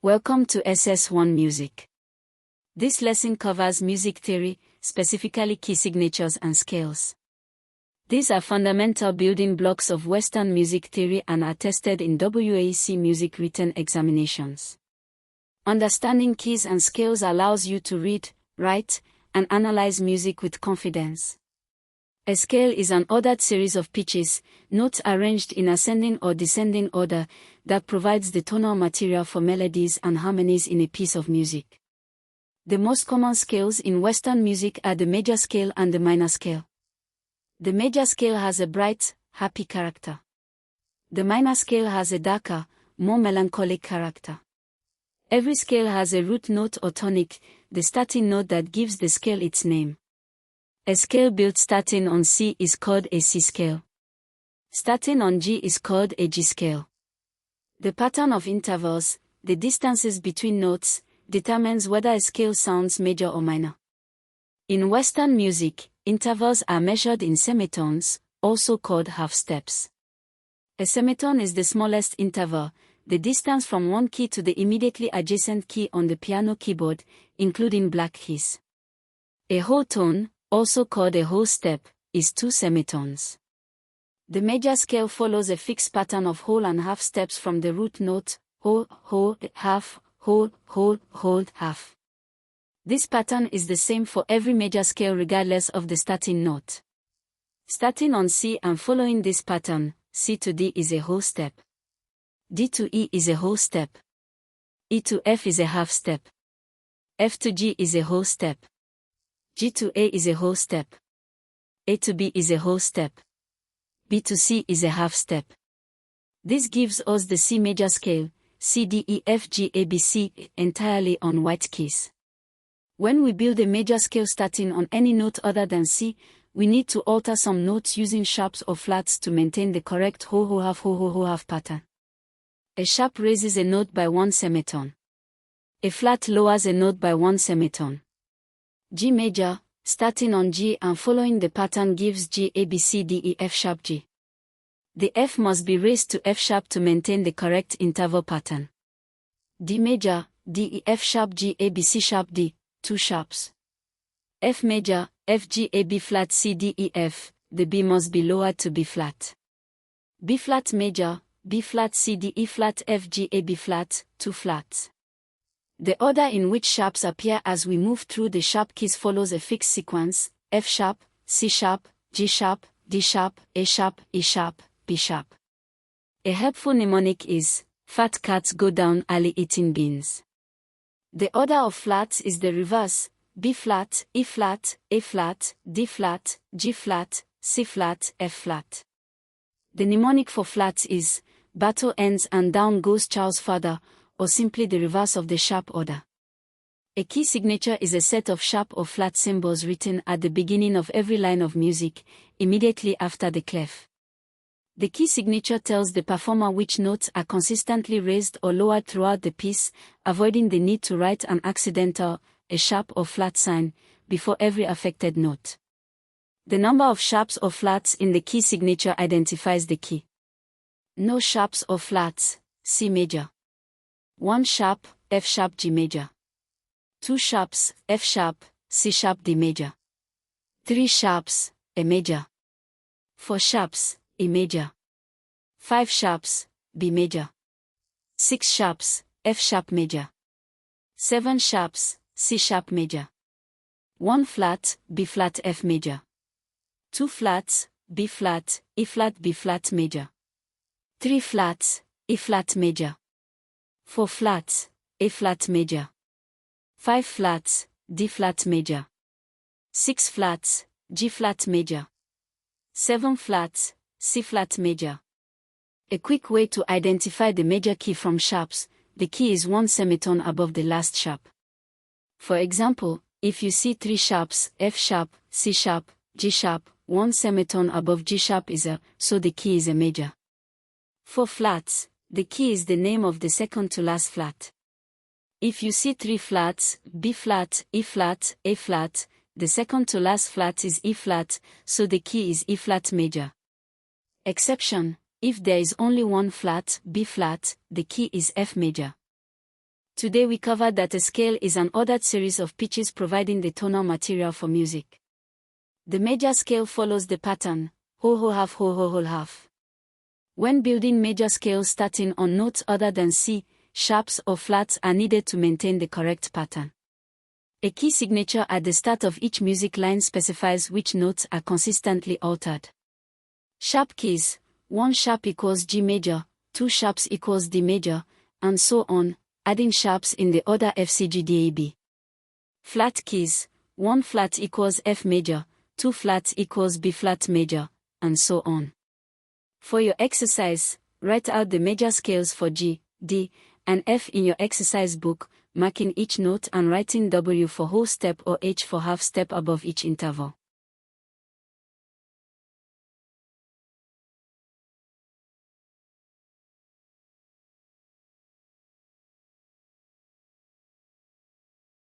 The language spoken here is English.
Welcome to SS1 Music. This lesson covers music theory, specifically key signatures and scales. These are fundamental building blocks of Western music theory and are tested in WAEC music written examinations. Understanding keys and scales allows you to read, write, and analyze music with confidence. A scale is an ordered series of pitches, notes arranged in ascending or descending order, that provides the tonal material for melodies and harmonies in a piece of music. The most common scales in Western music are the major scale and the minor scale. The major scale has a bright, happy character. The minor scale has a darker, more melancholic character. Every scale has a root note or tonic, the starting note that gives the scale its name. A scale built starting on C is called a C scale. Starting on G is called a G scale. The pattern of intervals, the distances between notes, determines whether a scale sounds major or minor. In Western music, intervals are measured in semitones, also called half steps. A semitone is the smallest interval, the distance from one key to the immediately adjacent key on the piano keyboard, including black keys. A whole tone, also called a whole step, is 2 semitones. The major scale follows a fixed pattern of whole and half steps from the root note, whole, half, whole, half. This pattern is the same for every major scale regardless of the starting note. Starting on C and following this pattern, C to D is a whole step. D to E is a whole step. E to F is a half step. F to G is a whole step. G to A is a whole step. A to B is a whole step. B to C is a half step. This gives us the C major scale, C D E F G A B C, entirely on white keys. When we build a major scale starting on any note other than C, we need to alter some notes using sharps or flats to maintain the correct whole half pattern. A sharp raises a note by 1 semitone. A flat lowers a note by 1 semitone. G major, starting on G and following the pattern gives G A B C D E F sharp G. The F must be raised to F sharp to maintain the correct interval pattern. D major, D E F sharp G A B C sharp D, 2 sharps. F major, F G A B flat C D E F, the B must be lowered to B flat. B flat major, B flat C D E flat F G A B flat, 2 flats. The order in which sharps appear as we move through the sharp keys follows a fixed sequence: F sharp, C sharp, G sharp, D sharp, A sharp, E sharp, B sharp. A helpful mnemonic is, fat cats go down alley eating beans. The order of flats is the reverse: B flat, E flat, A flat, D flat, G flat, C flat, F flat. The mnemonic for flats is, battle ends and down goes Charles' father, or simply the reverse of the sharp order. A key signature is a set of sharp or flat symbols written at the beginning of every line of music, immediately after the clef. The key signature tells the performer which notes are consistently raised or lowered throughout the piece, avoiding the need to write an accidental, a sharp or flat sign, before every affected note. The number of sharps or flats in the key signature identifies the key. No sharps or flats, C major. 1 sharp, F sharp G major. 2 sharps, F sharp, C sharp D major. 3 sharps, A major. 4 sharps, E major. 5 sharps, B major. 6 sharps, F sharp major. 7 sharps, C sharp major. 1 flat, B flat F major. 2 flats, B flat, E flat B flat major. 3 flats, E flat major. 4 flats, A flat major. 5 flats, D flat major. 6 flats, G flat major. 7 flats, C flat major. A quick way to identify the major key from sharps: the key is 1 semitone above the last sharp. For example, if you see 3 sharps, F sharp, C sharp, G sharp, 1 semitone above G sharp is a, so the key is a major. 4 flats, the key is the name of the second to last flat. If you see 3 flats, B flat, E flat, A flat, the second to last flat is E flat, so the key is E flat major. Exception: if there is only 1 flat, B flat, the key is F major. Today we covered that a scale is an ordered series of pitches providing the tonal material for music. The major scale follows the pattern, ho-ho-half ho-ho-whole-half. When building major scales, starting on notes other than C, sharps or flats are needed to maintain the correct pattern. A key signature at the start of each music line specifies which notes are consistently altered. Sharp keys: 1 sharp equals G major, 2 sharps equals D major, and so on, adding sharps in the order F C G D A B. Flat keys: 1 flat equals F major, 2 flats equals B flat major, and so on. For your exercise, write out the major scales for G, D, and F in your exercise book, marking each note and writing W for whole step or H for half step above each interval.